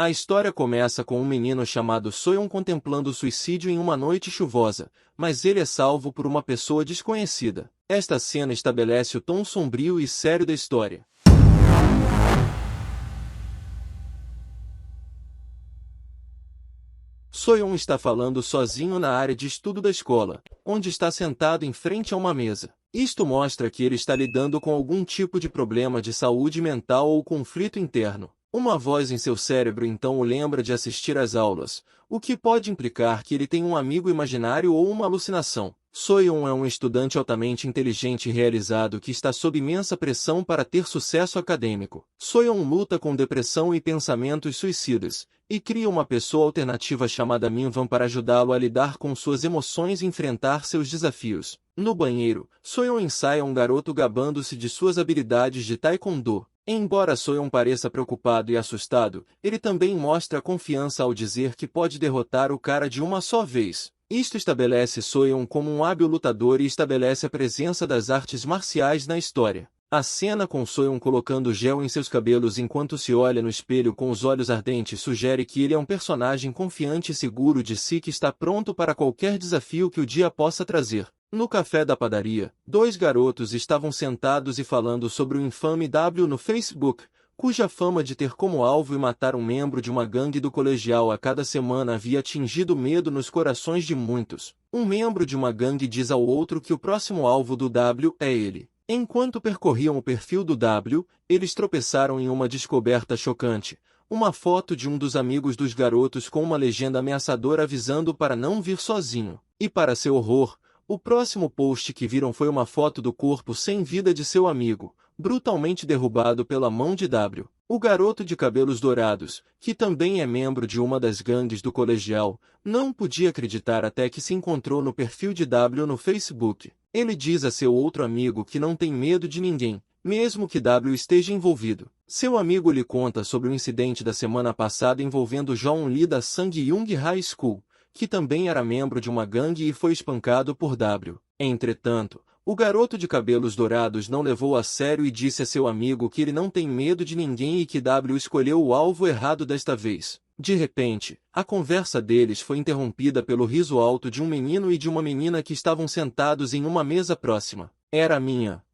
A história começa com um menino chamado Soyeon contemplando o suicídio em uma noite chuvosa, mas ele é salvo por uma pessoa desconhecida. Esta cena estabelece o tom sombrio e sério da história. Soyeon está falando sozinho na área de estudo da escola, onde está sentado em frente a uma mesa. Isto mostra que ele está lidando com algum tipo de problema de saúde mental ou conflito interno. Uma voz em seu cérebro então o lembra de assistir às aulas, o que pode implicar que ele tem um amigo imaginário ou uma alucinação. Soyeon é um estudante altamente inteligente e realizado que está sob imensa pressão para ter sucesso acadêmico. Soyeon luta com depressão e pensamentos suicidas, e cria uma pessoa alternativa chamada Minvan para ajudá-lo a lidar com suas emoções e enfrentar seus desafios. No banheiro, Soyeon ensaia um garoto gabando-se de suas habilidades de taekwondo. Embora Soyeon pareça preocupado e assustado, ele também mostra confiança ao dizer que pode derrotar o cara de uma só vez. Isto estabelece Soyeon como um hábil lutador e estabelece a presença das artes marciais na história. A cena com Soyeon colocando gel em seus cabelos enquanto se olha no espelho com os olhos ardentes sugere que ele é um personagem confiante e seguro de si que está pronto para qualquer desafio que o dia possa trazer. No café da padaria, dois garotos estavam sentados e falando sobre o infame W no Facebook, cuja fama de ter como alvo e matar um membro de uma gangue do colegial a cada semana havia atingido medo nos corações de muitos. Um membro de uma gangue diz ao outro que o próximo alvo do W é ele. Enquanto percorriam o perfil do W, eles tropeçaram em uma descoberta chocante. Uma foto de um dos amigos dos garotos com uma legenda ameaçadora avisando para não vir sozinho. E para seu horror, o próximo post que viram foi uma foto do corpo sem vida de seu amigo, brutalmente derrubado pela mão de W. O garoto de cabelos dourados, que também é membro de uma das gangues do colegial, não podia acreditar até que se encontrou no perfil de W no Facebook. Ele diz a seu outro amigo que não tem medo de ninguém, mesmo que W esteja envolvido. Seu amigo lhe conta sobre o incidente da semana passada envolvendo Jeon Lee da Sang-Young High School, que também era membro de uma gangue e foi espancado por W. Entretanto, o garoto de cabelos dourados não levou a sério e disse a seu amigo que ele não tem medo de ninguém e que W escolheu o alvo errado desta vez. De repente, a conversa deles foi interrompida pelo riso alto de um menino e de uma menina que estavam sentados em uma mesa próxima. Era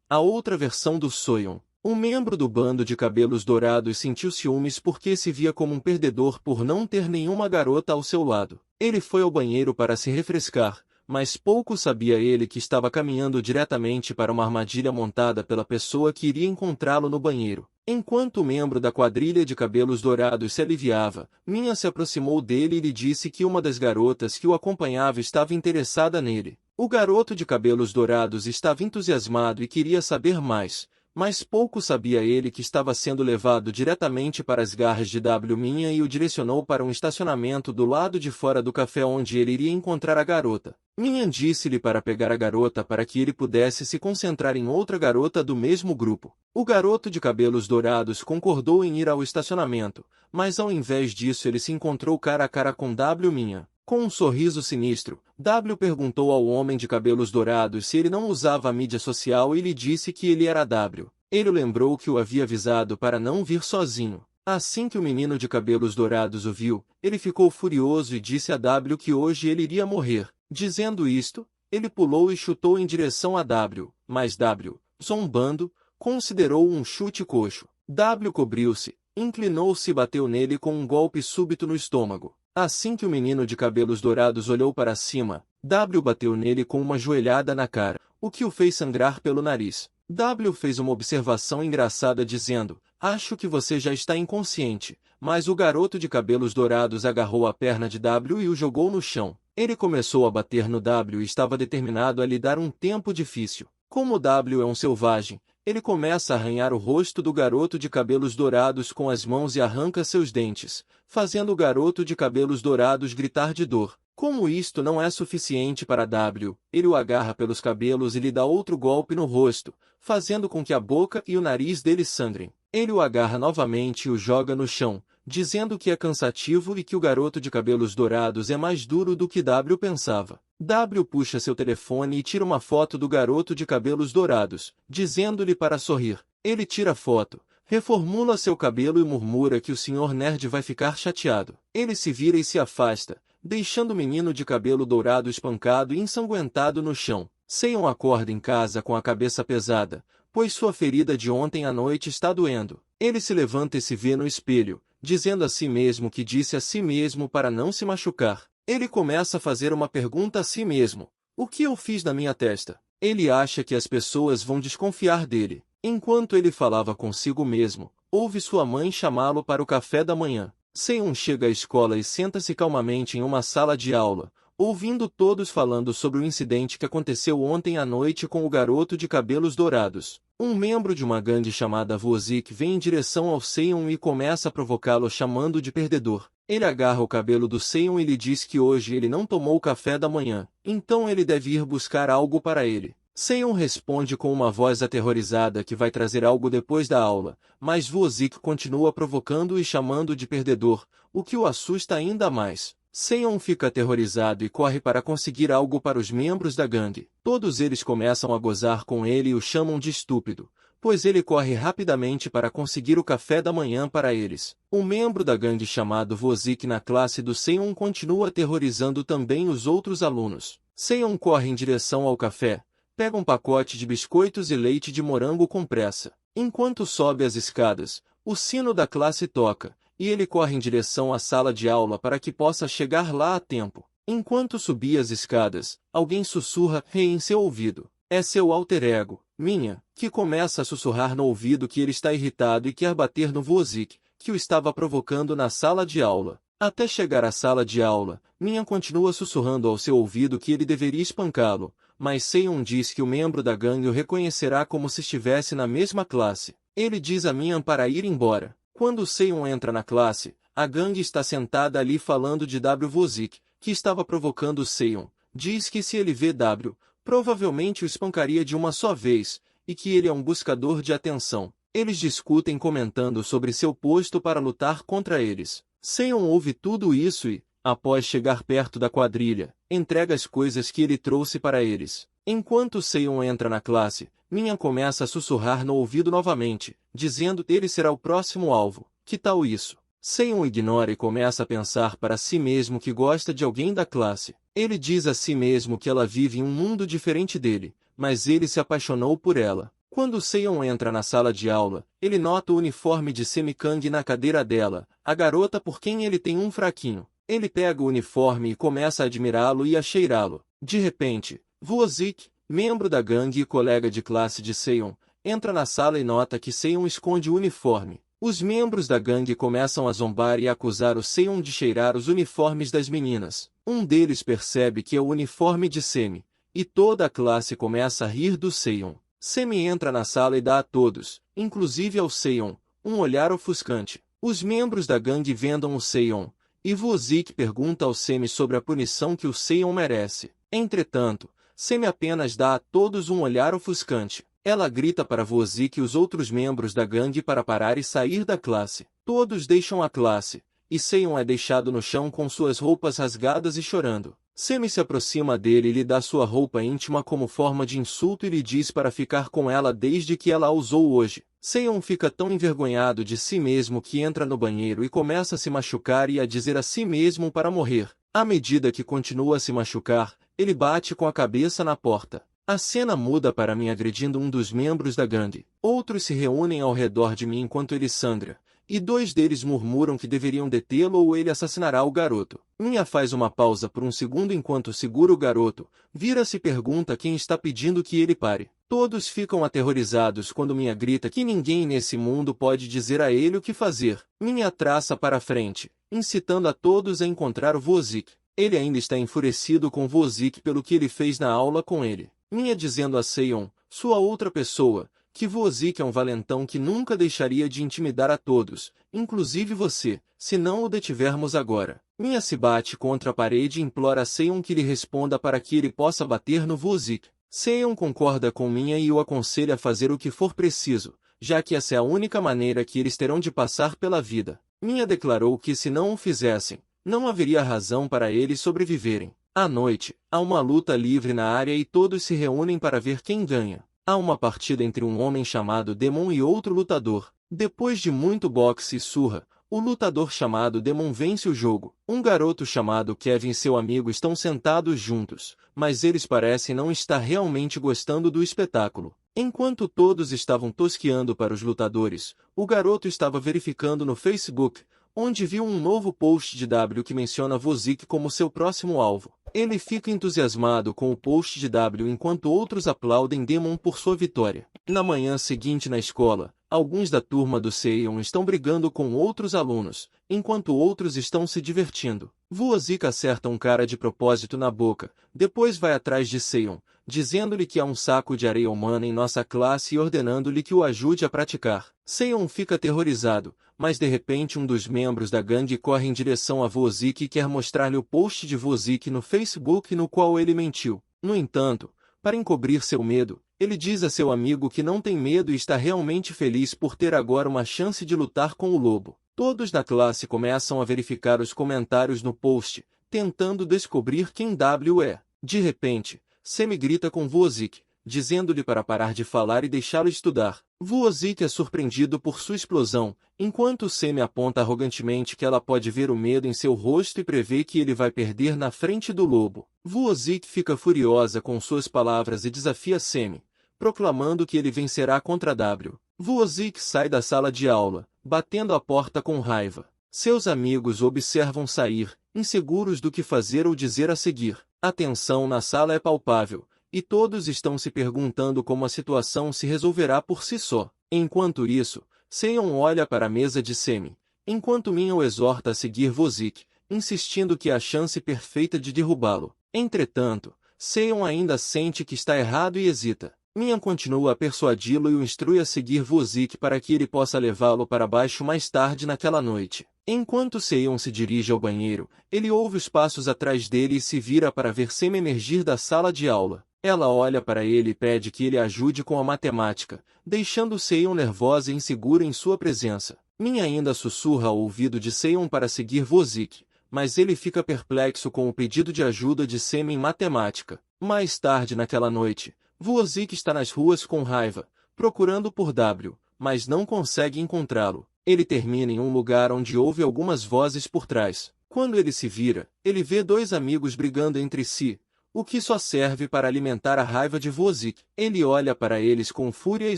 a outra versão do Soyeon. Um membro do bando de cabelos dourados sentiu ciúmes porque se via como um perdedor por não ter nenhuma garota ao seu lado. Ele foi ao banheiro para se refrescar, mas pouco sabia ele que estava caminhando diretamente para uma armadilha montada pela pessoa que iria encontrá-lo no banheiro. Enquanto o membro da quadrilha de cabelos dourados se aliviava, Minha se aproximou dele e lhe disse que uma das garotas que o acompanhava estava interessada nele. O garoto de cabelos dourados estava entusiasmado e queria saber mais, mas pouco sabia ele que estava sendo levado diretamente para as garras de W. Minha e o direcionou para um estacionamento do lado de fora do café onde ele iria encontrar a garota. Minha disse-lhe para pegar a garota para que ele pudesse se concentrar em outra garota do mesmo grupo. O garoto de cabelos dourados concordou em ir ao estacionamento, mas ao invés disso ele se encontrou cara a cara com W. Minha. Com um sorriso sinistro, W perguntou ao homem de cabelos dourados se ele não usava a mídia social e lhe disse que ele era W. Ele lembrou que o havia avisado para não vir sozinho. Assim que o menino de cabelos dourados o viu, ele ficou furioso e disse a W que hoje ele iria morrer. Dizendo isto, ele pulou e chutou em direção a W, mas W, zombando, considerou um chute coxo. W cobriu-se, inclinou-se e bateu nele com um golpe súbito no estômago. Assim que o menino de cabelos dourados olhou para cima, W bateu nele com uma joelhada na cara, o que o fez sangrar pelo nariz. W fez uma observação engraçada dizendo, acho que você já está inconsciente, mas o garoto de cabelos dourados agarrou a perna de W e o jogou no chão. Ele começou a bater no W e estava determinado a lhe dar um tempo difícil. Como W é um selvagem, ele começa a arranhar o rosto do garoto de cabelos dourados com as mãos e arranca seus dentes, fazendo o garoto de cabelos dourados gritar de dor. Como isto não é suficiente para W, ele o agarra pelos cabelos e lhe dá outro golpe no rosto, fazendo com que a boca e o nariz dele sangrem. Ele o agarra novamente e o joga no chão, dizendo que é cansativo e que o garoto de cabelos dourados é mais duro do que W pensava. W puxa seu telefone e tira uma foto do garoto de cabelos dourados, dizendo-lhe para sorrir. Ele tira a foto, Reformula seu cabelo e murmura que o Sr. Nerd vai ficar chateado. Ele se vira e se afasta, deixando o menino de cabelo dourado espancado e ensanguentado no chão. Seion acorda em casa com a cabeça pesada, pois sua ferida de ontem à noite está doendo. Ele se levanta e se vê no espelho, dizendo a si mesmo que disse a si mesmo para não se machucar. Ele começa a fazer uma pergunta a si mesmo. O que eu fiz na minha testa? Ele acha que as pessoas vão desconfiar dele. Enquanto ele falava consigo mesmo, ouve sua mãe chamá-lo para o café da manhã. Seion chega à escola e senta-se calmamente em uma sala de aula, ouvindo todos falando sobre o incidente que aconteceu ontem à noite com o garoto de cabelos dourados. Um membro de uma gangue chamada Vozik vem em direção ao Seion e começa a provocá-lo chamando de perdedor. Ele agarra o cabelo do Seion e lhe diz que hoje ele não tomou o café da manhã, então ele deve ir buscar algo para ele. Seion responde com uma voz aterrorizada que vai trazer algo depois da aula, mas Vozik continua provocando e chamando de perdedor, o que o assusta ainda mais. Seion fica aterrorizado e corre para conseguir algo para os membros da gangue. Todos eles começam a gozar com ele e o chamam de estúpido, pois ele corre rapidamente para conseguir o café da manhã para eles. Um membro da gangue chamado Vozik na classe do Seion continua aterrorizando também os outros alunos. Seion corre em direção ao café, pega um pacote de biscoitos e leite de morango com pressa. Enquanto sobe as escadas, o sino da classe toca, e ele corre em direção à sala de aula para que possa chegar lá a tempo. Enquanto subia as escadas, alguém sussurra em seu ouvido. É seu alter ego, Minha, que começa a sussurrar no ouvido que ele está irritado e quer bater no Vozik, que o estava provocando na sala de aula. Até chegar à sala de aula, Minha continua sussurrando ao seu ouvido que ele deveria espancá-lo, mas Seion diz que o membro da gangue o reconhecerá como se estivesse na mesma classe. Ele diz a Minha para ir embora. Quando Seion entra na classe, a gangue está sentada ali falando de W. Vozik, que estava provocando Seion. Diz que se ele vê W, provavelmente o espancaria de uma só vez, e que ele é um buscador de atenção. Eles discutem comentando sobre seu posto para lutar contra eles. Seion ouve tudo isso e, após chegar perto da quadrilha, entrega as coisas que ele trouxe para eles. Enquanto Seion entra na classe, Minha começa a sussurrar no ouvido novamente, dizendo que ele será o próximo alvo. Que tal isso? Seion ignora e começa a pensar para si mesmo que gosta de alguém da classe. Ele diz a si mesmo que ela vive em um mundo diferente dele, mas ele se apaixonou por ela. Quando Seion entra na sala de aula, ele nota o uniforme de Semikang na cadeira dela, a garota por quem ele tem um fraquinho. Ele pega o uniforme e começa a admirá-lo e a cheirá-lo. De repente, Vozik, membro da gangue e colega de classe de Seion, entra na sala e nota que Seion esconde o uniforme. Os membros da gangue começam a zombar e a acusar o Seion de cheirar os uniformes das meninas. Um deles percebe que é o uniforme de Semi, e toda a classe começa a rir do Seion. Semi entra na sala e dá a todos, inclusive ao Seion, um olhar ofuscante. Os membros da gangue vendam o Seion, e Vozik pergunta ao Semi sobre a punição que o Seion merece. Entretanto, Semi apenas dá a todos um olhar ofuscante. Ela grita para Vozik e os outros membros da gangue para parar e sair da classe. Todos deixam a classe, e Seion é deixado no chão com suas roupas rasgadas e chorando. Semi se aproxima dele e lhe dá sua roupa íntima como forma de insulto e lhe diz para ficar com ela desde que ela a usou hoje. Seion fica tão envergonhado de si mesmo que entra no banheiro e começa a se machucar e a dizer a si mesmo para morrer. À medida que continua a se machucar, ele bate com a cabeça na porta. A cena muda para mim agredindo um dos membros da gangue. Outros se reúnem ao redor de mim enquanto ele sangra, e dois deles murmuram que deveriam detê-lo ou ele assassinará o garoto. Minha faz uma pausa por um segundo enquanto segura o garoto, vira-se e pergunta quem está pedindo que ele pare. Todos ficam aterrorizados quando Minha grita que ninguém nesse mundo pode dizer a ele o que fazer. Minha traça para frente, incitando a todos a encontrar o Vozik. Ele ainda está enfurecido com Vozik pelo que ele fez na aula com ele. Minha dizendo a Seion, sua outra pessoa, que Vozik é um valentão que nunca deixaria de intimidar a todos, inclusive você, se não o detivermos agora. Minha se bate contra a parede e implora a Seion que lhe responda para que ele possa bater no Vozik. Seion concorda com Minha e o aconselha a fazer o que for preciso, já que essa é a única maneira que eles terão de passar pela vida. Minha declarou que se não o fizessem, não haveria razão para eles sobreviverem. À noite, há uma luta livre na área e todos se reúnem para ver quem ganha. Há uma partida entre um homem chamado Demon e outro lutador. Depois de muito boxe e surra, o lutador chamado Demon vence o jogo. Um garoto chamado Kevin e seu amigo estão sentados juntos, mas eles parecem não estar realmente gostando do espetáculo. Enquanto todos estavam tosqueando para os lutadores, o garoto estava verificando no Facebook, onde viu um novo post de W que menciona Vozik como seu próximo alvo. Ele fica entusiasmado com o post de W enquanto outros aplaudem Demon por sua vitória. Na manhã seguinte na escola, alguns da turma do Seion estão brigando com outros alunos, enquanto outros estão se divertindo. Vozik acerta um cara de propósito na boca, depois vai atrás de Seion, dizendo-lhe que há um saco de areia humana em nossa classe e ordenando-lhe que o ajude a praticar. Seion fica aterrorizado, mas de repente um dos membros da gangue corre em direção a Vozik e quer mostrar-lhe o post de Vozik no Facebook no qual ele mentiu. No entanto, para encobrir seu medo, ele diz a seu amigo que não tem medo e está realmente feliz por ter agora uma chance de lutar com o lobo. Todos da classe começam a verificar os comentários no post, tentando descobrir quem W é. De repente, Semi grita com Vozik, dizendo-lhe para parar de falar e deixá-lo estudar. Vozik é surpreendido por sua explosão, enquanto Semi aponta arrogantemente que ela pode ver o medo em seu rosto e prevê que ele vai perder na frente do lobo. Vozik fica furiosa com suas palavras e desafia Semi, proclamando que ele vencerá contra W. Vozik sai da sala de aula, batendo a porta com raiva. Seus amigos o observam sair, inseguros do que fazer ou dizer a seguir. A tensão na sala é palpável, e todos estão se perguntando como a situação se resolverá por si só. Enquanto isso, Seion olha para a mesa de Semi, enquanto Min o exorta a seguir Vozik, insistindo que é a chance perfeita de derrubá-lo. Entretanto, Seion ainda sente que está errado e hesita. Min continua a persuadi-lo e o instrui a seguir Vozik para que ele possa levá-lo para baixo mais tarde naquela noite. Enquanto Seion se dirige ao banheiro, ele ouve os passos atrás dele e se vira para ver Semi emergir da sala de aula. Ela olha para ele e pede que ele ajude com a matemática, deixando Seion nervosa e insegura em sua presença. Min ainda sussurra ao ouvido de Seion para seguir Vozik, mas ele fica perplexo com o pedido de ajuda de Semi em matemática. Mais tarde naquela noite, Vozik está nas ruas com raiva, procurando por W, mas não consegue encontrá-lo. Ele termina em um lugar onde ouve algumas vozes por trás. Quando ele se vira, ele vê dois amigos brigando entre si, o que só serve para alimentar a raiva de Vozik. Ele olha para eles com fúria e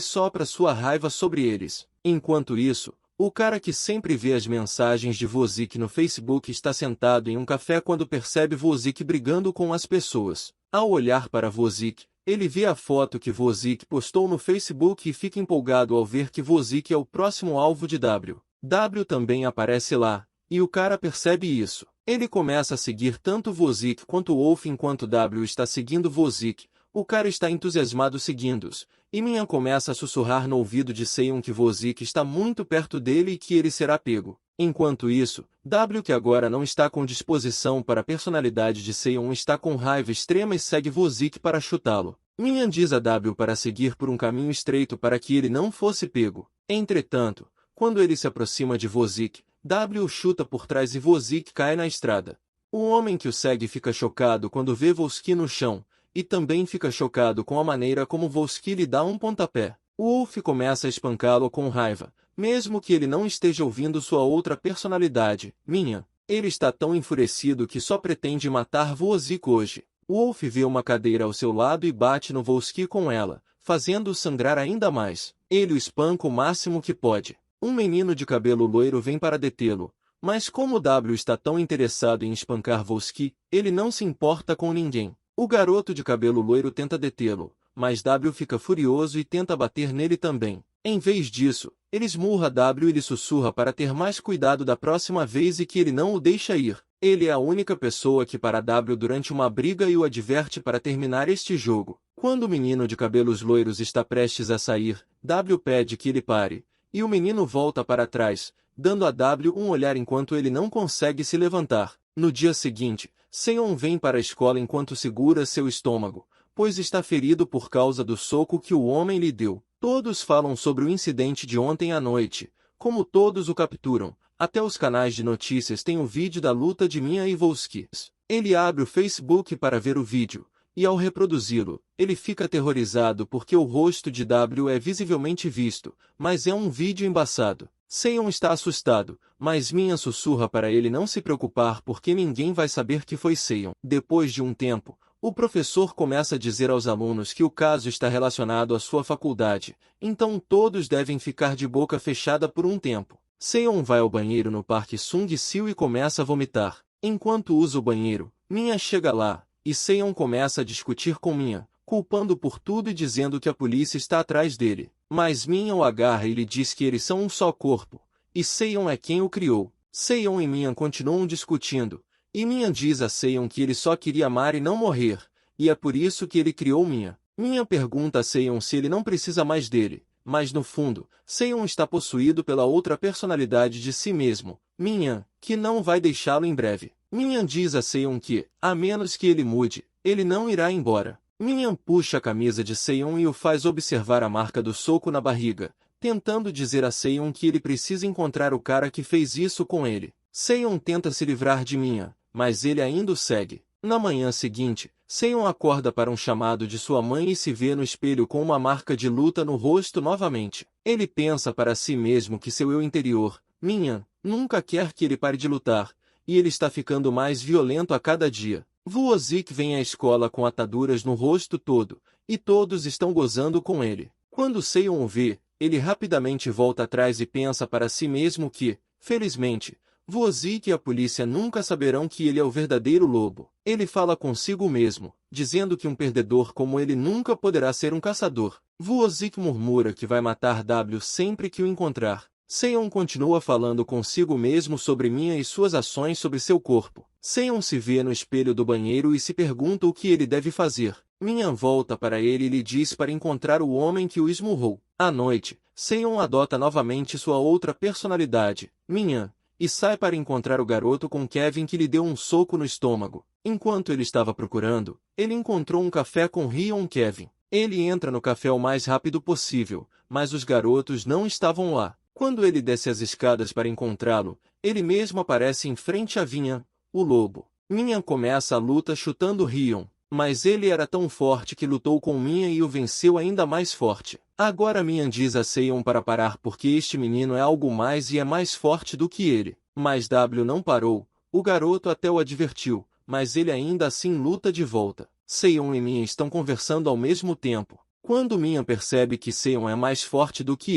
sopra sua raiva sobre eles. Enquanto isso, o cara que sempre vê as mensagens de Vozik no Facebook está sentado em um café quando percebe Vozik brigando com as pessoas. Ao olhar para Vozik, ele vê a foto que Vozik postou no Facebook e fica empolgado ao ver que Vozik é o próximo alvo de W. W também aparece lá, e o cara percebe isso. Ele começa a seguir tanto Vozik quanto Wolf enquanto W está seguindo Vozik. O cara está entusiasmado seguindo-os, e Minha começa a sussurrar no ouvido de Seion que Vozik está muito perto dele e que ele será pego. Enquanto isso, W, que agora não está com disposição para a personalidade de Seion, está com raiva extrema e segue Vozik para chutá-lo. Minha diz a W para seguir por um caminho estreito para que ele não fosse pego. Entretanto, quando ele se aproxima de Vozik, W o chuta por trás e Vozik cai na estrada. O homem que o segue fica chocado quando vê Vozik no chão, e também fica chocado com a maneira como Vozik lhe dá um pontapé. O Wolf começa a espancá-lo com raiva, mesmo que ele não esteja ouvindo sua outra personalidade, Minha. Ele está tão enfurecido que só pretende matar Vozik hoje. O Wolf vê uma cadeira ao seu lado e bate no Vozik com ela, fazendo-o sangrar ainda mais. Ele o espanca o máximo que pode. Um menino de cabelo loiro vem para detê-lo, mas como W está tão interessado em espancar Vozik, ele não se importa com ninguém. O garoto de cabelo loiro tenta detê-lo, mas W fica furioso e tenta bater nele também. Em vez disso, ele esmurra W e lhe sussurra para ter mais cuidado da próxima vez e que ele não o deixa ir. Ele é a única pessoa que para W durante uma briga e o adverte para terminar este jogo. Quando o menino de cabelos loiros está prestes a sair, W pede que ele pare, e o menino volta para trás, dando a W um olhar enquanto ele não consegue se levantar. No dia seguinte, Seion vem para a escola enquanto segura seu estômago, pois está ferido por causa do soco que o homem lhe deu. Todos falam sobre o incidente de ontem à noite, como todos o capturam. Até os canais de notícias têm o vídeo da luta de Minha e Vozik. Ele abre o Facebook para ver o vídeo, e ao reproduzi-lo, ele fica aterrorizado porque o rosto de W é visivelmente visto, mas é um vídeo embaçado. Seon está assustado, mas Minha sussurra para ele não se preocupar porque ninguém vai saber que foi Seon. Depois de um tempo, o professor começa a dizer aos alunos que o caso está relacionado à sua faculdade, então todos devem ficar de boca fechada por um tempo. Seon vai ao banheiro no Parque Sung-sil e começa a vomitar. Enquanto usa o banheiro, Minha chega lá, e Seon começa a discutir com Minha, culpando por tudo e dizendo que a polícia está atrás dele. Mas Minha o agarra e lhe diz que eles são um só corpo, e Seon é quem o criou. Seon e Minha continuam discutindo, e Minha diz a Seon que ele só queria amar e não morrer, e é por isso que ele criou Minha. Minha pergunta a Seon se ele não precisa mais dele, mas no fundo, Seon está possuído pela outra personalidade de si mesmo, Minha, que não vai deixá-lo em breve. Minha diz a Seon que, a menos que ele mude, ele não irá embora. Minha puxa a camisa de Seon e o faz observar a marca do soco na barriga, tentando dizer a Seon que ele precisa encontrar o cara que fez isso com ele. Seon tenta se livrar de Minha, mas ele ainda o segue. Na manhã seguinte, Seon acorda para um chamado de sua mãe e se vê no espelho com uma marca de luta no rosto novamente. Ele pensa para si mesmo que seu eu interior, Minha, nunca quer que ele pare de lutar, e ele está ficando mais violento a cada dia. Woo-sik vem à escola com ataduras no rosto todo, e todos estão gozando com ele. Quando Seon o vê, ele rapidamente volta atrás e pensa para si mesmo que, felizmente, Woo-sik e a polícia nunca saberão que ele é o verdadeiro lobo. Ele fala consigo mesmo, dizendo que um perdedor como ele nunca poderá ser um caçador. Woo-sik murmura que vai matar W sempre que o encontrar. Seon continua falando consigo mesmo sobre Minha e suas ações sobre seu corpo. Seon se vê no espelho do banheiro e se pergunta o que ele deve fazer. Minha volta para ele e lhe diz para encontrar o homem que o esmurrou. À noite, Seon adota novamente sua outra personalidade, Minha, e sai para encontrar o garoto com Kevin que lhe deu um soco no estômago. Enquanto ele estava procurando, ele encontrou um café com Hyun Kevin. Ele entra no café o mais rápido possível, mas os garotos não estavam lá. Quando ele desce as escadas para encontrá-lo, ele mesmo aparece em frente a Vinha, o lobo. Minha começa a luta chutando Hyun, mas ele era tão forte que lutou com Minha e o venceu ainda mais forte. Agora Minha diz a Seon para parar porque este menino é algo mais e é mais forte do que ele. Mas W não parou, o garoto até o advertiu, mas ele ainda assim luta de volta. Seon e Minha estão conversando ao mesmo tempo. Quando Minha percebe que Seon é mais forte do que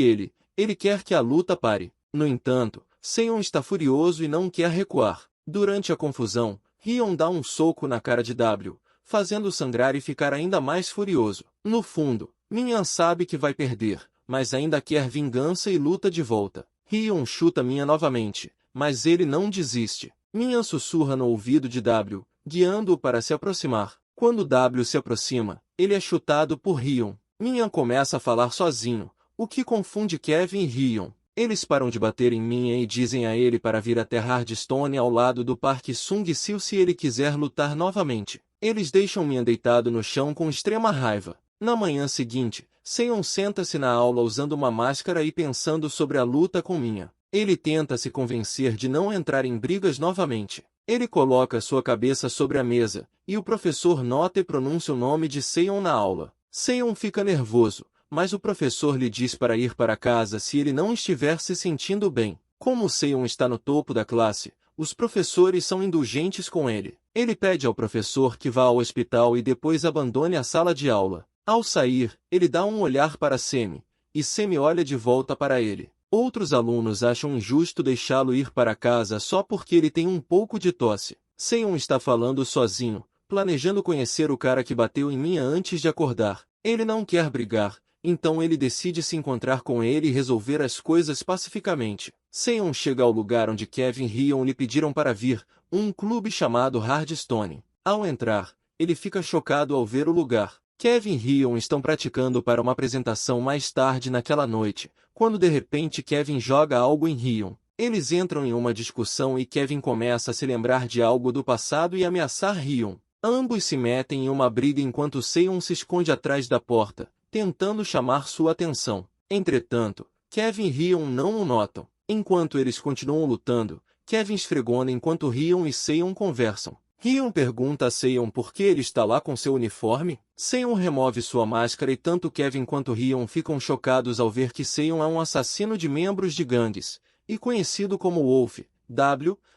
ele quer que a luta pare. No entanto, Seon está furioso e não quer recuar. Durante a confusão, Hyun dá um soco na cara de W, fazendo sangrar e ficar ainda mais furioso. No fundo, Minha sabe que vai perder, mas ainda quer vingança e luta de volta. Hyun chuta Minha novamente, mas ele não desiste. Minha sussurra no ouvido de W, guiando-o para se aproximar. Quando W se aproxima, ele é chutado por Hyun. Minha começa a falar sozinho, o que confunde Kevin e Hyun. Eles param de bater em Minha e dizem a ele para vir até Hardstone ao lado do Parque Sung-sil se ele quiser lutar novamente. Eles deixam Minha deitado no chão com extrema raiva. Na manhã seguinte, Seon senta-se na aula usando uma máscara e pensando sobre a luta com Minha. Ele tenta se convencer de não entrar em brigas novamente. Ele coloca sua cabeça sobre a mesa, e o professor nota e pronuncia o nome de Seon na aula. Seon fica nervoso, mas o professor lhe diz para ir para casa se ele não estiver se sentindo bem. Como Seon está no topo da classe, os professores são indulgentes com ele. Ele pede ao professor que vá ao hospital e depois abandone a sala de aula. Ao sair, ele dá um olhar para Semi, e Semi olha de volta para ele. Outros alunos acham injusto deixá-lo ir para casa só porque ele tem um pouco de tosse. Seon está falando sozinho, planejando conhecer o cara que bateu em Minha antes de acordar. Ele não quer brigar, então ele decide se encontrar com ele e resolver as coisas pacificamente. Seon chega ao lugar onde Kevin e Hyun lhe pediram para vir, um clube chamado Hardstone. Ao entrar, ele fica chocado ao ver o lugar. Kevin e Hyun estão praticando para uma apresentação mais tarde naquela noite, quando de repente Kevin joga algo em Hyun. Eles entram em uma discussão e Kevin começa a se lembrar de algo do passado e ameaçar Hyun. Ambos se metem em uma briga enquanto Seon se esconde atrás da porta, tentando chamar sua atenção. Entretanto, Kevin e Hyun não o notam. Enquanto eles continuam lutando, Kevin esfregona enquanto Hyun e Seon conversam. Hyun pergunta a Seon por que ele está lá com seu uniforme. Seon remove sua máscara e tanto Kevin quanto Hyun ficam chocados ao ver que Seon é um assassino de membros de gangues, e conhecido como Wolf.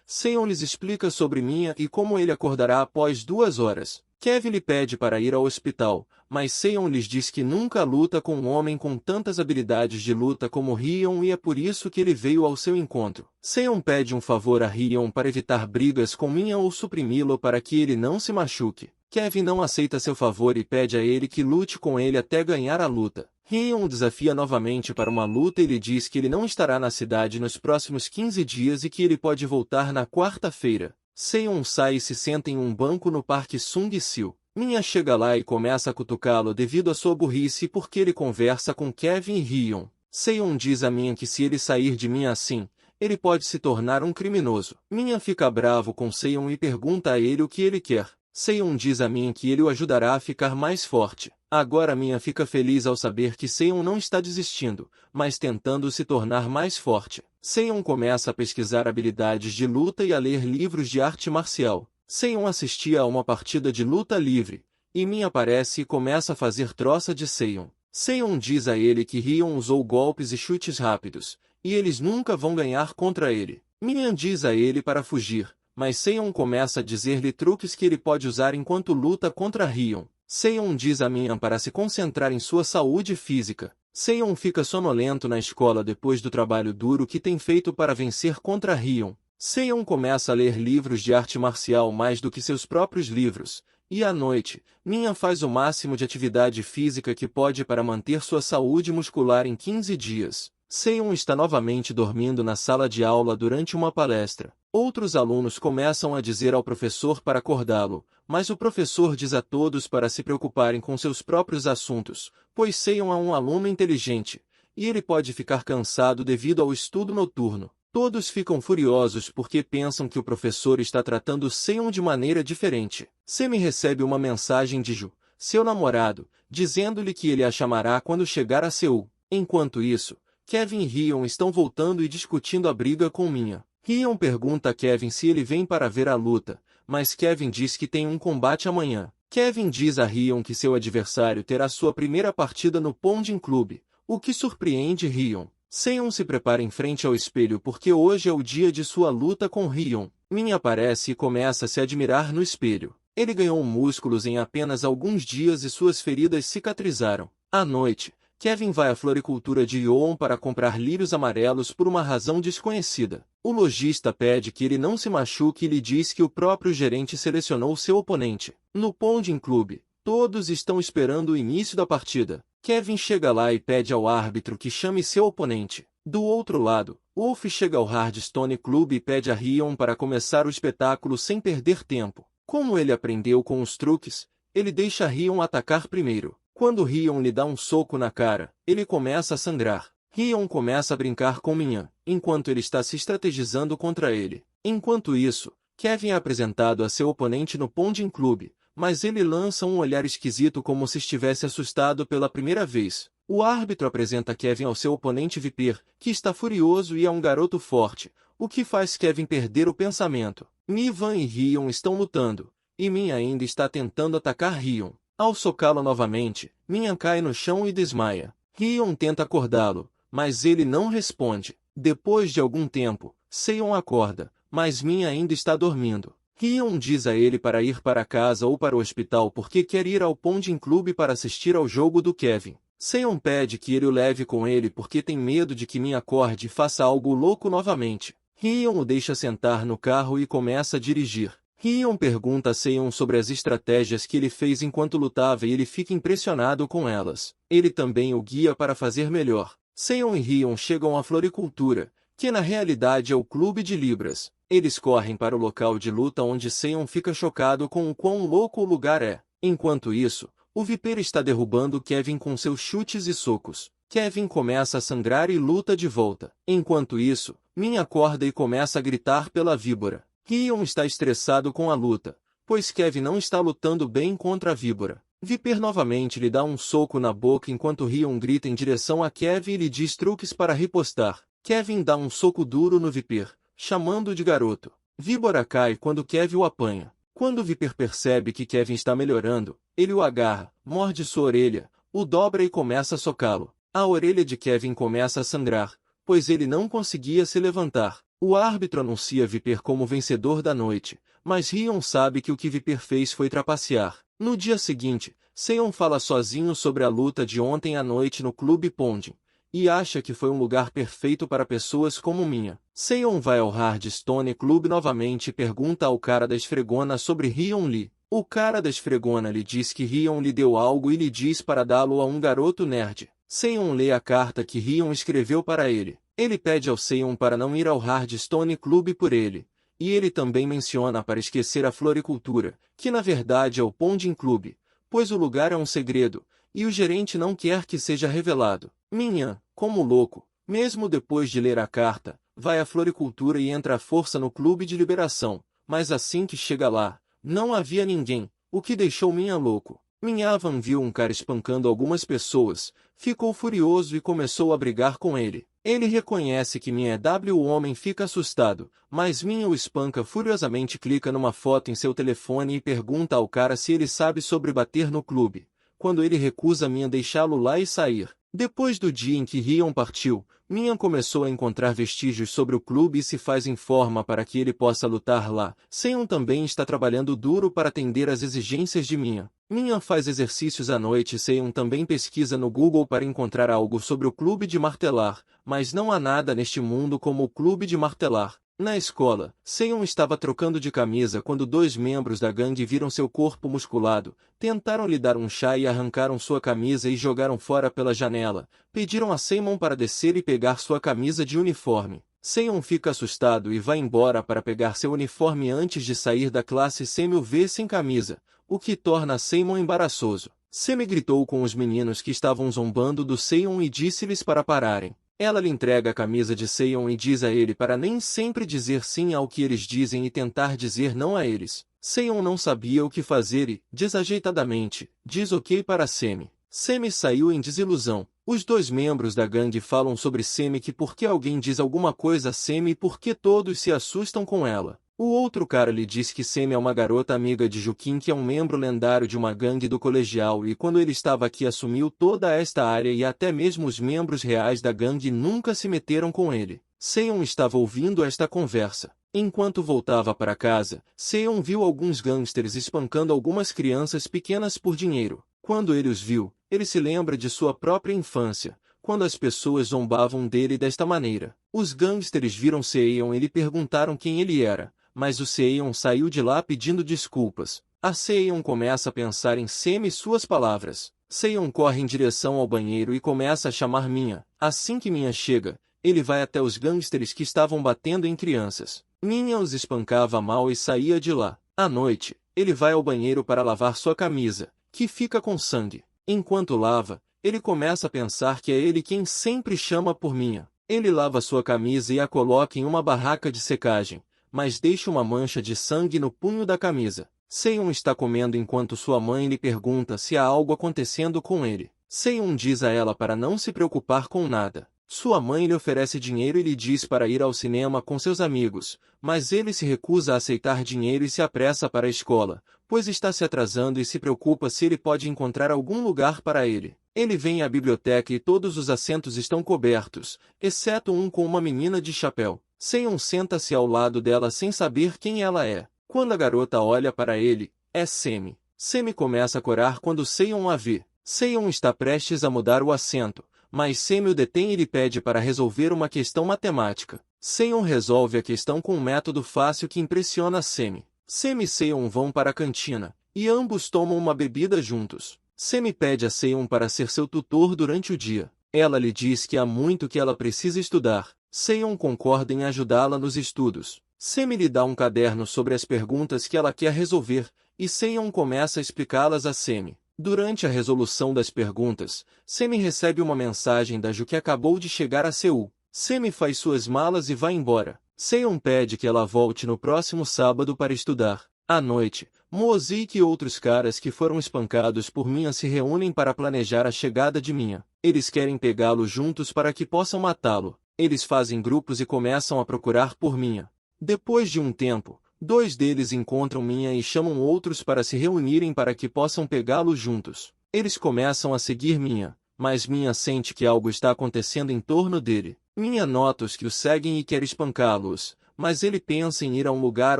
Seon lhes explica sobre Minha e como ele acordará após 2 horas. Kevin lhe pede para ir ao hospital, mas Seon lhes diz que nunca luta com um homem com tantas habilidades de luta como Hyun e é por isso que ele veio ao seu encontro. Seon pede um favor a Hyun para evitar brigas com Minha ou suprimi-lo para que ele não se machuque. Kevin não aceita seu favor e pede a ele que lute com ele até ganhar a luta. Hyun o desafia novamente para uma luta e lhe diz que ele não estará na cidade nos próximos 15 dias e que ele pode voltar na quarta-feira. Seon sai e se senta em um banco no Parque Sung-sil. Minha chega lá e começa a cutucá-lo devido à sua burrice e porque ele conversa com Kevin e Hyun. Seon diz a Minha que se ele sair de Minha assim, ele pode se tornar um criminoso. Minha fica bravo com Seon e pergunta a ele o que ele quer. Seon diz a Minha que ele o ajudará a ficar mais forte. Agora Minha fica feliz ao saber que Seon não está desistindo, mas tentando se tornar mais forte. Seon começa a pesquisar habilidades de luta e a ler livros de arte marcial. Seon assistia a uma partida de luta livre, e Minha aparece e começa a fazer troça de Seon. Seon diz a ele que Hyun usou golpes e chutes rápidos, e eles nunca vão ganhar contra ele. Minha diz a ele para fugir, mas Seon começa a dizer-lhe truques que ele pode usar enquanto luta contra Hyun. Seon diz a Minha para se concentrar em sua saúde física. Seon fica sonolento na escola depois do trabalho duro que tem feito para vencer contra Hyun. Seon começa a ler livros de arte marcial mais do que seus próprios livros, e à noite, Minha faz o máximo de atividade física que pode para manter sua saúde muscular em 15 dias. Seon está novamente dormindo na sala de aula durante uma palestra. Outros alunos começam a dizer ao professor para acordá-lo, mas o professor diz a todos para se preocuparem com seus próprios assuntos, pois Seon é um aluno inteligente, e ele pode ficar cansado devido ao estudo noturno. Todos ficam furiosos porque pensam que o professor está tratando Seon de maneira diferente. Semi recebe uma mensagem de Ju, seu namorado, dizendo-lhe que ele a chamará quando chegar a Seul. Enquanto isso, Kevin e Hyun estão voltando e discutindo a briga com Minha. Hyun pergunta a Kevin se ele vem para ver a luta, mas Kevin diz que tem um combate amanhã. Kevin diz a Hyun que seu adversário terá sua primeira partida no Ponding Club, o que surpreende Hyun. Seon se prepara em frente ao espelho porque hoje é o dia de sua luta com Hyun. Minha aparece e começa a se admirar no espelho. Ele ganhou músculos em apenas alguns dias e suas feridas cicatrizaram. À noite, Kevin vai à floricultura de Yoon para comprar lírios amarelos por uma razão desconhecida. O lojista pede que ele não se machuque e lhe diz que o próprio gerente selecionou seu oponente. No Ponding Club, todos estão esperando o início da partida. Kevin chega lá e pede ao árbitro que chame seu oponente. Do outro lado, Wolf chega ao Hardstone Club e pede a Hyun para começar o espetáculo sem perder tempo. Como ele aprendeu com os truques, ele deixa Hyun atacar primeiro. Quando Hyun lhe dá um soco na cara, ele começa a sangrar. Hyun começa a brincar com Minha, enquanto ele está se estrategizando contra ele. Enquanto isso, Kevin é apresentado a seu oponente no Ponding Club, mas ele lança um olhar esquisito como se estivesse assustado pela primeira vez. O árbitro apresenta Kevin ao seu oponente Viper, que está furioso e é um garoto forte, o que faz Kevin perder o pensamento. Mi-Van e Hyun estão lutando, e Minha ainda está tentando atacar Hyun. Ao socá-lo novamente, Minha cai no chão e desmaia. Hyun tenta acordá-lo, mas ele não responde. Depois de algum tempo, Seon acorda, mas Minha ainda está dormindo. Hyun diz a ele para ir para casa ou para o hospital porque quer ir ao Ponding Club para assistir ao jogo do Kevin. Seon pede que ele o leve com ele porque tem medo de que Minha acorde e faça algo louco novamente. Hyun o deixa sentar no carro e começa a dirigir. Hyun pergunta a Seon sobre as estratégias que ele fez enquanto lutava e ele fica impressionado com elas. Ele também o guia para fazer melhor. Seon e Hyun chegam à floricultura, que na realidade é o clube de Libras. Eles correm para o local de luta onde Seon fica chocado com o quão louco o lugar é. Enquanto isso, o Viper está derrubando Kevin com seus chutes e socos. Kevin começa a sangrar e luta de volta. Enquanto isso, Minha acorda e começa a gritar pela víbora. Hyun está estressado com a luta, pois Kevin não está lutando bem contra a víbora. Viper novamente lhe dá um soco na boca enquanto Hyun grita em direção a Kevin e lhe diz truques para ripostar. Kevin dá um soco duro no Viper, chamando-o de garoto. Víbora cai quando Kevin o apanha. Quando Viper percebe que Kevin está melhorando, ele o agarra, morde sua orelha, o dobra e começa a socá-lo. A orelha de Kevin começa a sangrar, pois ele não conseguia se levantar. O árbitro anuncia Viper como vencedor da noite, mas Rion sabe que o que Viper fez foi trapacear. No dia seguinte, Seon fala sozinho sobre a luta de ontem à noite no Clube Ponding, e acha que foi um lugar perfeito para pessoas como minha. Seon vai ao Hardstone Club novamente e pergunta ao cara da esfregona sobre Rion Lee. O cara da esfregona lhe diz que Rion lhe deu algo e lhe diz para dá-lo a um garoto nerd. Seon lê a carta que Rion escreveu para ele. Ele pede ao Seon para não ir ao Hardstone Club por ele. E ele também menciona para esquecer a floricultura, que na verdade é o Ponding Club, pois o lugar é um segredo, e o gerente não quer que seja revelado. Minha, como louco, mesmo depois de ler a carta, vai à floricultura e entra à força no Clube de Liberação, mas assim que chega lá, não havia ninguém, o que deixou Minha louco. Minhavan viu um cara espancando algumas pessoas, ficou furioso e começou a brigar com ele. Ele reconhece que Minha é o homem fica assustado, mas Minha o espanca furiosamente, clica numa foto em seu telefone e pergunta ao cara se ele sabe sobre bater no clube. Quando ele recusa Minha deixá-lo lá e sair. Depois do dia em que Rion partiu, Minha começou a encontrar vestígios sobre o clube e se faz em forma para que ele possa lutar lá. Seon também está trabalhando duro para atender às exigências de Minha. Minha faz exercícios à noite e Seon também pesquisa no Google para encontrar algo sobre o clube de martelar, mas não há nada neste mundo como o clube de martelar. Na escola, Seon estava trocando de camisa quando dois membros da gangue viram seu corpo musculado, tentaram lhe dar um chá e arrancaram sua camisa e jogaram fora pela janela. Pediram a Seon para descer e pegar sua camisa de uniforme. Seon fica assustado e vai embora para pegar seu uniforme antes de sair da classe. Semi o vê sem camisa, o que torna Seon embaraçoso. Semi gritou com os meninos que estavam zombando do Seon e disse-lhes para pararem. Ela lhe entrega a camisa de Seon e diz a ele para nem sempre dizer sim ao que eles dizem e tentar dizer não a eles. Seon não sabia o que fazer e, desajeitadamente, diz ok para Semi. Semi saiu em desilusão. Os dois membros da gangue falam sobre Semi, que por que alguém diz alguma coisa a Semi e por que todos se assustam com ela. O outro cara lhe diz que Semi é uma garota amiga de Jukin, que é um membro lendário de uma gangue do colegial, e quando ele estava aqui assumiu toda esta área e até mesmo os membros reais da gangue nunca se meteram com ele. Seon estava ouvindo esta conversa. Enquanto voltava para casa, Seon viu alguns gangsters espancando algumas crianças pequenas por dinheiro. Quando ele os viu, ele se lembra de sua própria infância, quando as pessoas zombavam dele desta maneira. Os gangsters viram Seon e lhe perguntaram quem ele era. Mas o Seon saiu de lá pedindo desculpas. A Seon começa a pensar em Semi e suas palavras. Seon corre em direção ao banheiro e começa a chamar Minha. Assim que Minha chega, ele vai até os gangsters que estavam batendo em crianças. Minha os espancava mal e saía de lá. À noite, ele vai ao banheiro para lavar sua camisa, que fica com sangue. Enquanto lava, ele começa a pensar que é ele quem sempre chama por Minha. Ele lava sua camisa e a coloca em uma barraca de secagem, mas deixa uma mancha de sangue no punho da camisa. Seon está comendo enquanto sua mãe lhe pergunta se há algo acontecendo com ele. Seon diz a ela para não se preocupar com nada. Sua mãe lhe oferece dinheiro e lhe diz para ir ao cinema com seus amigos, mas ele se recusa a aceitar dinheiro e se apressa para a escola, pois está se atrasando e se preocupa se ele pode encontrar algum lugar para ele. Ele vem à biblioteca e todos os assentos estão cobertos, exceto um com uma menina de chapéu. Seon senta-se ao lado dela sem saber quem ela é. Quando a garota olha para ele, é Semi. Semi começa a corar quando Seon a vê. Seon está prestes a mudar o assento, mas Semi o detém e lhe pede para resolver uma questão matemática. Seon resolve a questão com um método fácil que impressiona Semi. Semi e Seon vão para a cantina, e ambos tomam uma bebida juntos. Semi pede a Seon para ser seu tutor durante o dia. Ela lhe diz que há muito que ela precisa estudar. Seon concorda em ajudá-la nos estudos. Semi lhe dá um caderno sobre as perguntas que ela quer resolver, e Seon começa a explicá-las a Semi. Durante a resolução das perguntas, Semi recebe uma mensagem da Ju que acabou de chegar a Seul. Semi faz suas malas e vai embora. Seon pede que ela volte no próximo sábado para estudar. À noite, Mozik e outros caras que foram espancados por Minha se reúnem para planejar a chegada de Minha. Eles querem pegá-lo juntos para que possam matá-lo. Eles fazem grupos e começam a procurar por Minha. Depois de um tempo, Dois deles encontram Minha e chamam outros para se reunirem para que possam pegá-lo juntos. Eles começam a seguir Minha, mas Minha sente que algo está acontecendo em torno dele. Minha nota os que o seguem e quer espancá-los, mas ele pensa em ir a um lugar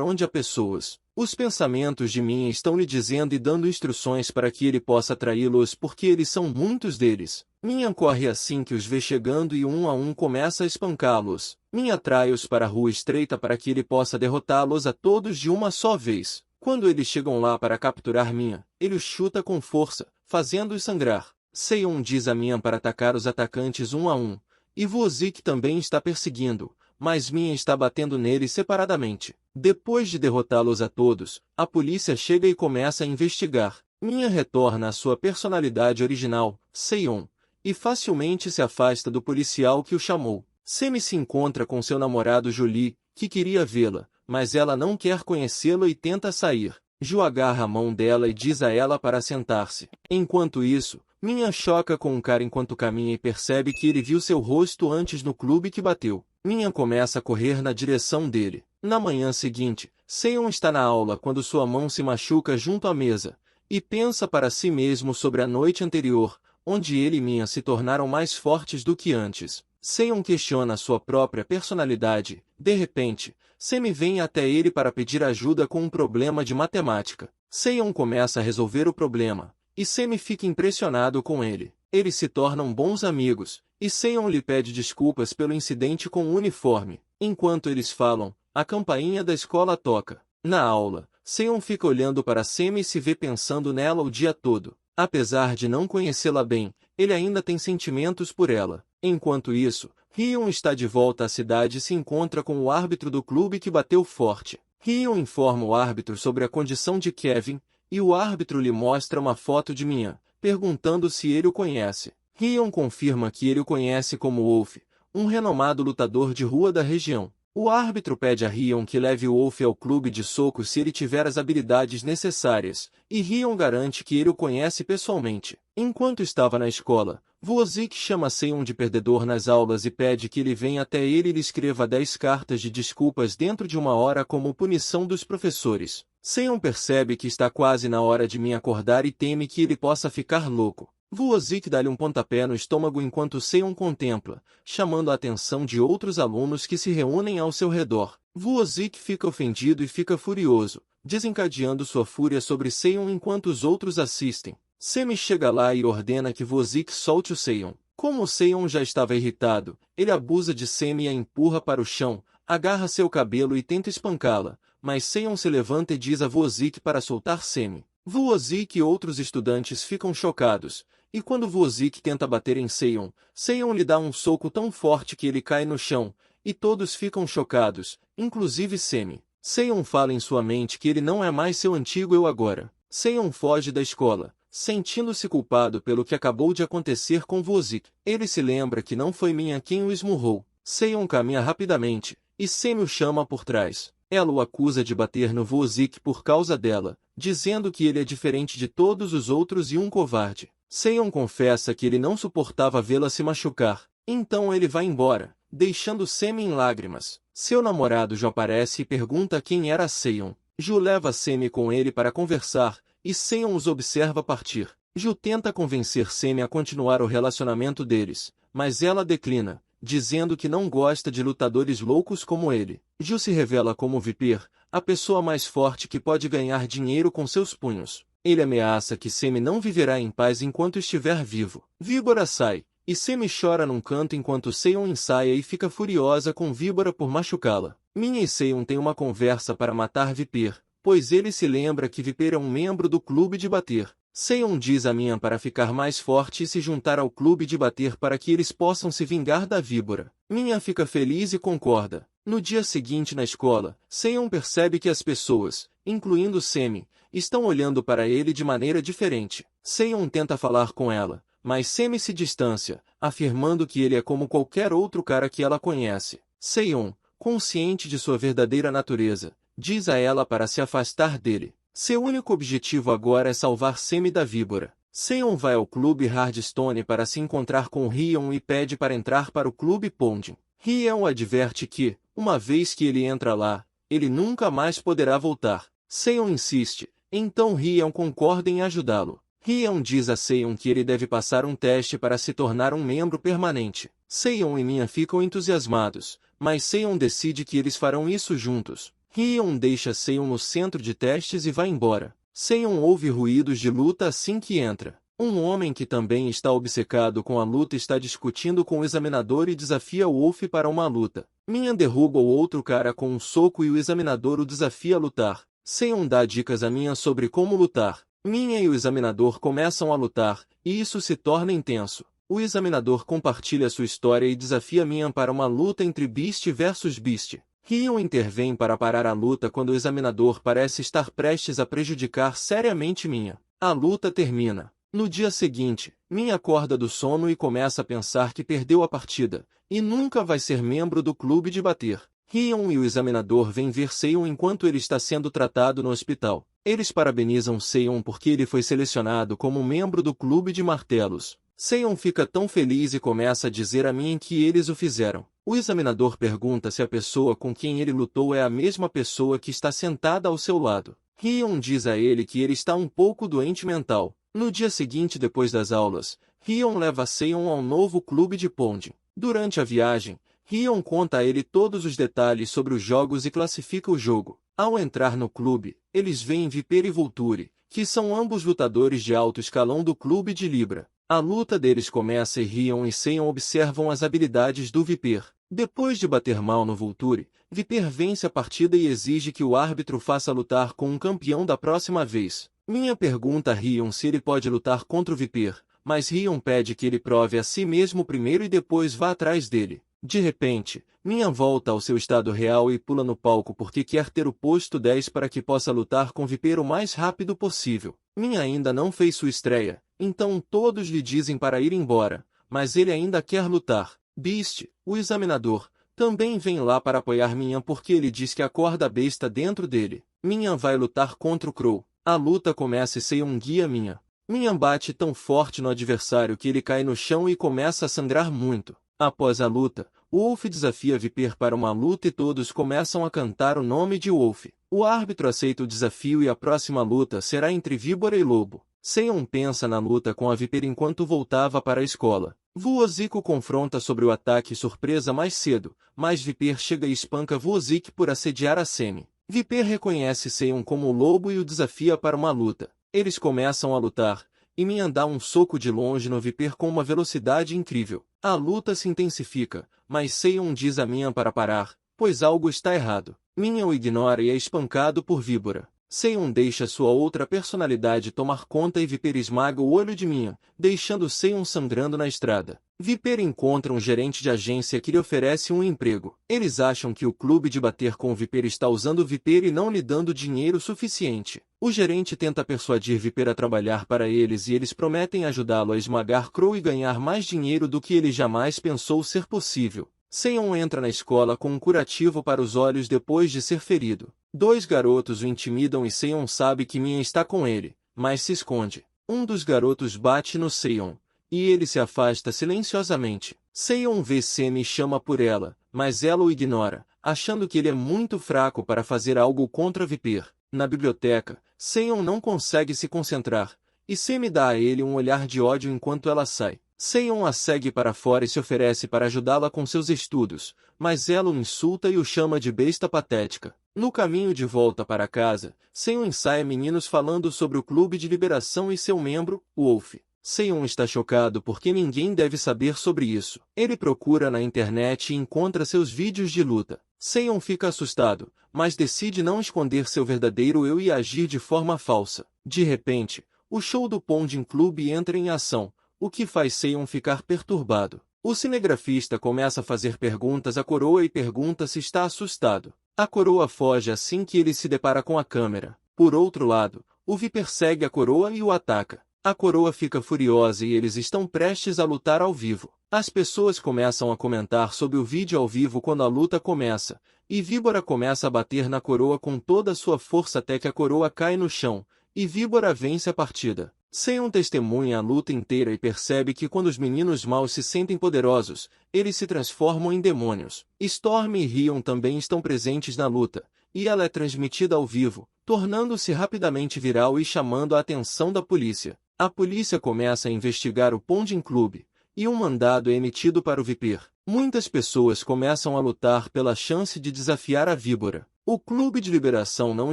onde há pessoas. Os pensamentos de Minha estão lhe dizendo e dando instruções para que ele possa atraí-los porque eles são muitos deles. Minha corre assim que os vê chegando e um a um começa a espancá-los. Minha atrai-os para a rua estreita para que ele possa derrotá-los a todos de uma só vez. Quando eles chegam lá para capturar Minha, ele os chuta com força, fazendo-os sangrar. Seion diz a Minha para atacar os atacantes um a um, e Wozik também está perseguindo, mas Minha está batendo neles separadamente. Depois de derrotá-los a todos, a polícia chega e começa a investigar. Minha retorna à sua personalidade original, Seion, e facilmente se afasta do policial que o chamou. Semi se encontra com seu namorado Julie, que queria vê-la, mas ela não quer conhecê-lo e tenta sair. Ju agarra a mão dela e diz a ela para sentar-se. Enquanto isso, Minha choca com um cara enquanto caminha e percebe que ele viu seu rosto antes no clube que bateu. Minha começa a correr na direção dele. Na manhã seguinte, Seion está na aula quando sua mão se machuca junto à mesa, e pensa para si mesmo sobre a noite anterior, onde ele e Minha se tornaram mais fortes do que antes. Seion questiona sua própria personalidade. De repente, Semi vem até ele para pedir ajuda com um problema de matemática. Seion começa a resolver o problema, e Semi fica impressionado com ele. Eles se tornam bons amigos, e Seion lhe pede desculpas pelo incidente com o uniforme. Enquanto eles falam, a campainha da escola toca. Na aula, Seion fica olhando para Semi e se vê pensando nela o dia todo. Apesar de não conhecê-la bem, ele ainda tem sentimentos por ela. Enquanto isso, Hyun está de volta à cidade e se encontra com o árbitro do clube que bateu forte. Hyun informa o árbitro sobre a condição de Kevin, e o árbitro lhe mostra uma foto de Minha, perguntando se ele o conhece. Hyun confirma que ele o conhece como Wolf, um renomado lutador de rua da região. O árbitro pede a Hyun que leve o Wolf ao clube de socos se ele tiver as habilidades necessárias, e Hyun garante que ele o conhece pessoalmente. Enquanto estava na escola, Wozik chama Seion de perdedor nas aulas e pede que ele venha até ele e lhe escreva 10 cartas de desculpas dentro de uma hora como punição dos professores. Seion percebe que está quase na hora de Minha acordar e teme que ele possa ficar louco. Wozik dá-lhe um pontapé no estômago enquanto Seion contempla, chamando a atenção de outros alunos que se reúnem ao seu redor. Wozik fica ofendido e fica furioso, desencadeando sua fúria sobre Seion enquanto os outros assistem. Semi chega lá e ordena que Wozik solte o Seion. Como Seion já estava irritado, ele abusa de Semi e a empurra para o chão, agarra seu cabelo e tenta espancá-la, mas Seion se levanta e diz a Wozik para soltar Semi. Wozik e outros estudantes ficam chocados, e quando Wozik tenta bater em Seion, Seion lhe dá um soco tão forte que ele cai no chão, e todos ficam chocados, inclusive Semi. Seion fala em sua mente que ele não é mais seu antigo eu agora. Seion foge da escola, sentindo-se culpado pelo que acabou de acontecer com Wozik. Ele se lembra que não foi Minha quem o esmurrou. Seion caminha rapidamente, e Semi o chama por trás. Ela o acusa de bater no Wozik por causa dela, dizendo que ele é diferente de todos os outros e um covarde. Seion confessa que ele não suportava vê-la se machucar, então ele vai embora, deixando Semi em lágrimas. Seu namorado Ju aparece e pergunta quem era Seion. Ju leva Semi com ele para conversar, e Seion os observa partir. Ju tenta convencer Semi a continuar o relacionamento deles, mas ela declina, dizendo que não gosta de lutadores loucos como ele. Ju se revela como Viper, a pessoa mais forte que pode ganhar dinheiro com seus punhos. Ele ameaça que Semi não viverá em paz enquanto estiver vivo. Víbora sai, e Semi chora num canto enquanto Seion ensaia e fica furiosa com Víbora por machucá-la. Minha e Seion têm uma conversa para matar Viper, pois ele se lembra que Viper é um membro do clube de bater. Seion diz a Minha para ficar mais forte e se juntar ao clube de bater para que eles possam se vingar da Víbora. Minha fica feliz e concorda. No dia seguinte na escola, Seion percebe que as pessoas, incluindo Semi, estão olhando para ele de maneira diferente. Seion tenta falar com ela, mas Semi se distancia, afirmando que ele é como qualquer outro cara que ela conhece. Seion, consciente de sua verdadeira natureza, diz a ela para se afastar dele. Seu único objetivo agora é salvar Semi da Víbora. Seion vai ao clube Hardstone para se encontrar com Hyun e pede para entrar para o clube Pondin. Hyun adverte que, uma vez que ele entra lá, ele nunca mais poderá voltar. Seion insiste, então Ryeon concorda em ajudá-lo. Ryeon diz a Seion que ele deve passar um teste para se tornar um membro permanente. Seion e Minha ficam entusiasmados, mas Seion decide que eles farão isso juntos. Ryeon deixa Seion no centro de testes e vai embora. Seion ouve ruídos de luta assim que entra. Um homem que também está obcecado com a luta está discutindo com o examinador e desafia o Wolf para uma luta. Minha derruba o outro cara com um soco e o examinador o desafia a lutar. Seion dá dicas a Minha sobre como lutar. Minha e o examinador começam a lutar, e isso se torna intenso. O examinador compartilha sua história e desafia Minha para uma luta entre Beast versus Beast. Ryeon intervém para parar a luta quando o examinador parece estar prestes a prejudicar seriamente Minha. A luta termina. No dia seguinte, Minha acorda do sono e começa a pensar que perdeu a partida, e nunca vai ser membro do clube de bater. Ryeon e o examinador vêm ver Seion enquanto ele está sendo tratado no hospital. Eles parabenizam Seion porque ele foi selecionado como membro do clube de martelos. Seion fica tão feliz e começa a dizer a Min que eles o fizeram. O examinador pergunta se a pessoa com quem ele lutou é a mesma pessoa que está sentada ao seu lado. Ryeon diz a ele que ele está um pouco doente mental. No dia seguinte depois das aulas, Ryeon leva Seion ao novo clube de Pond. Durante a viagem, Ryeon conta a ele todos os detalhes sobre os jogos e classifica o jogo. Ao entrar no clube, eles veem Viper e Vulture, que são ambos lutadores de alto escalão do clube de Libra. A luta deles começa e Ryeon e Seion observam as habilidades do Viper. Depois de bater mal no Vulture, Viper vence a partida e exige que o árbitro faça lutar com um campeão da próxima vez. Minha pergunta a Ryeon se ele pode lutar contra o Viper, mas Ryeon pede que ele prove a si mesmo primeiro e depois vá atrás dele. De repente, Minha volta ao seu estado real e pula no palco porque quer ter o posto 10 para que possa lutar com Viper o mais rápido possível. Minha ainda não fez sua estreia, então todos lhe dizem para ir embora, mas ele ainda quer lutar. Beast, o examinador, também vem lá para apoiar Minha porque ele diz que a corda besta dentro dele. Minha vai lutar contra o Crow. A luta começa e Seion guia Minha. Minha bate tão forte no adversário que ele cai no chão e começa a sangrar muito. Após a luta, Wolf desafia Viper para uma luta e todos começam a cantar o nome de Wolf. O árbitro aceita o desafio e a próxima luta será entre Víbora e Lobo. Seion pensa na luta com a Viper enquanto voltava para a escola. Vuozico confronta sobre o ataque surpresa mais cedo, mas Viper chega e espanca Vuozic por assediar a Semi. Viper reconhece Seion como o Lobo e o desafia para uma luta. Eles começam a lutar, e Minha dá um soco de longe no Viper com uma velocidade incrível. A luta se intensifica, mas Seion diz a Minha para parar, pois algo está errado. Minha o ignora e é espancado por Víbora. Seion deixa sua outra personalidade tomar conta e Viper esmaga o olho de Minha, deixando Seion sangrando na estrada. Viper encontra um gerente de agência que lhe oferece um emprego. Eles acham que o clube de bater com o Viper está usando o Viper e não lhe dando dinheiro suficiente. O gerente tenta persuadir Viper a trabalhar para eles e eles prometem ajudá-lo a esmagar Crow e ganhar mais dinheiro do que ele jamais pensou ser possível. Seion entra na escola com um curativo para os olhos depois de ser ferido. Dois garotos o intimidam e Seion sabe que Minha está com ele, mas se esconde. Um dos garotos bate no Seion, e ele se afasta silenciosamente. Seion vê Semi e chama por ela, mas ela o ignora, achando que ele é muito fraco para fazer algo contra Viper. Na biblioteca, Seion não consegue se concentrar, e Semi dá a ele um olhar de ódio enquanto ela sai. Seion a segue para fora e se oferece para ajudá-la com seus estudos, mas ela o insulta e o chama de besta patética. No caminho de volta para casa, Seion ensaia meninos falando sobre o clube de liberação e seu membro, Wolf. Seion está chocado porque ninguém deve saber sobre isso. Ele procura na internet e encontra seus vídeos de luta. Seion fica assustado, mas decide não esconder seu verdadeiro eu e agir de forma falsa. De repente, o show do Ponding Club entra em ação, o que faz Seion ficar perturbado. O cinegrafista começa a fazer perguntas à coroa e pergunta se está assustado. A coroa foge assim que ele se depara com a câmera. Por outro lado, o Vi persegue a coroa e o ataca. A coroa fica furiosa e eles estão prestes a lutar ao vivo. As pessoas começam a comentar sobre o vídeo ao vivo quando a luta começa, e Víbora começa a bater na coroa com toda a sua força até que a coroa cai no chão, e Víbora vence a partida. Seion testemunha a luta inteira e percebe que quando os meninos maus se sentem poderosos, eles se transformam em demônios. Storm e Ryeon também estão presentes na luta, e ela é transmitida ao vivo, tornando-se rapidamente viral e chamando a atenção da polícia. A polícia começa a investigar o Ponding Club, e um mandado é emitido para o Viper. Muitas pessoas começam a lutar pela chance de desafiar a víbora. O Clube de Liberação não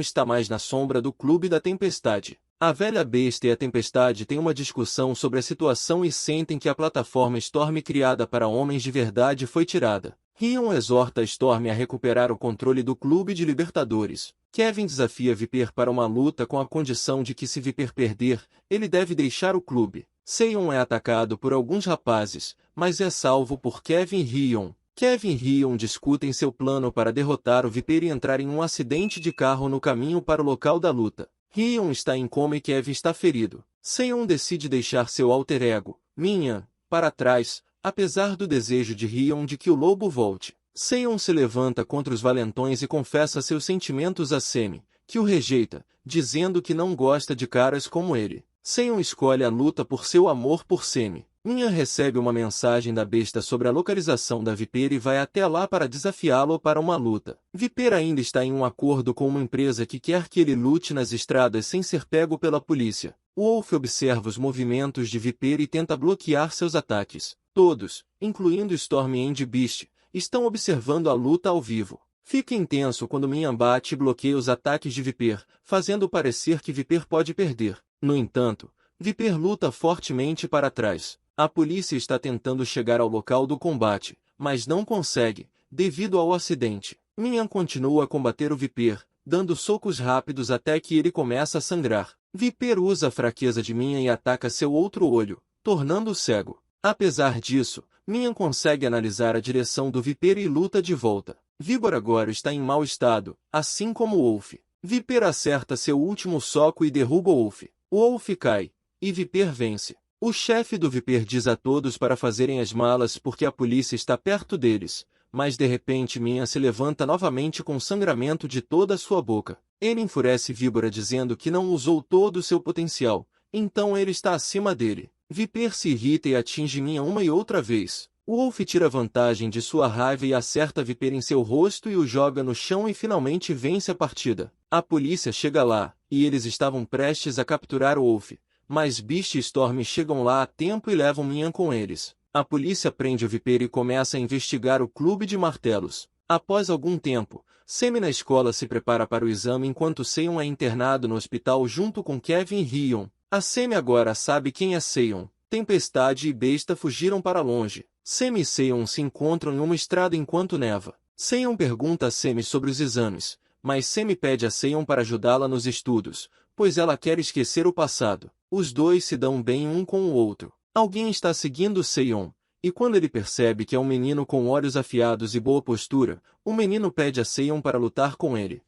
está mais na sombra do Clube da Tempestade. A velha besta e a Tempestade têm uma discussão sobre a situação e sentem que a plataforma Storm criada para homens de verdade foi tirada. Rion exorta Storm a recuperar o controle do Clube de Libertadores. Kevin desafia Viper para uma luta com a condição de que se Viper perder, ele deve deixar o clube. Seion é atacado por alguns rapazes, mas é salvo por Kevin e Rion. Kevin e Rion discutem seu plano para derrotar o Viper e entrar em um acidente de carro no caminho para o local da luta. Rion está em coma e Kevin está ferido. Seion decide deixar seu alter ego, Minyan, para trás, apesar do desejo de Rion de que o lobo volte. Seion se levanta contra os valentões e confessa seus sentimentos a Semi, que o rejeita, dizendo que não gosta de caras como ele. Seion escolhe a luta por seu amor por Semi. Minyan recebe uma mensagem da besta sobre a localização da Viper e vai até lá para desafiá-lo para uma luta. Viper ainda está em um acordo com uma empresa que quer que ele lute nas estradas sem ser pego pela polícia. Wolf observa os movimentos de Viper e tenta bloquear seus ataques. Todos, incluindo Storm e Beast, estão observando a luta ao vivo. Fica intenso quando Minyan bate e bloqueia os ataques de Viper, fazendo parecer que Viper pode perder. No entanto, Viper luta fortemente para trás. A polícia está tentando chegar ao local do combate, mas não consegue, devido ao acidente. Minyan continua a combater o Viper, dando socos rápidos até que ele começa a sangrar. Viper usa a fraqueza de Minyan e ataca seu outro olho, tornando-o cego. Apesar disso, Minyan consegue analisar a direção do Viper e luta de volta. Víbora agora está em mau estado, assim como Wolf. Viper acerta seu último soco e derruba Wolf. Wolf cai, e Viper vence. O chefe do Viper diz a todos para fazerem as malas porque a polícia está perto deles, mas de repente Minyan se levanta novamente com sangramento de toda a sua boca. Ele enfurece Víbora dizendo que não usou todo o seu potencial, então ele está acima dele. Viper se irrita e atinge Minyan uma e outra vez. Wolf tira vantagem de sua raiva e acerta Viper em seu rosto e o joga no chão e finalmente vence a partida. A polícia chega lá, e eles estavam prestes a capturar Wolf, mas Beast e Storm chegam lá a tempo e levam Minyan com eles. A polícia prende o Viper e começa a investigar o clube de martelos. Após algum tempo, Semi na escola se prepara para o exame enquanto Seion é internado no hospital junto com Kevin e Rion. A Semi agora sabe quem é Seion. Tempestade e Besta fugiram para longe. Semi e Seion se encontram em uma estrada enquanto neva. Seion pergunta a Semi sobre os exames, mas Semi pede a Seion para ajudá-la nos estudos, pois ela quer esquecer o passado. Os dois se dão bem um com o outro. Alguém está seguindo Seion, e quando ele percebe que é um menino com olhos afiados e boa postura, o menino pede a Seion para lutar com ele.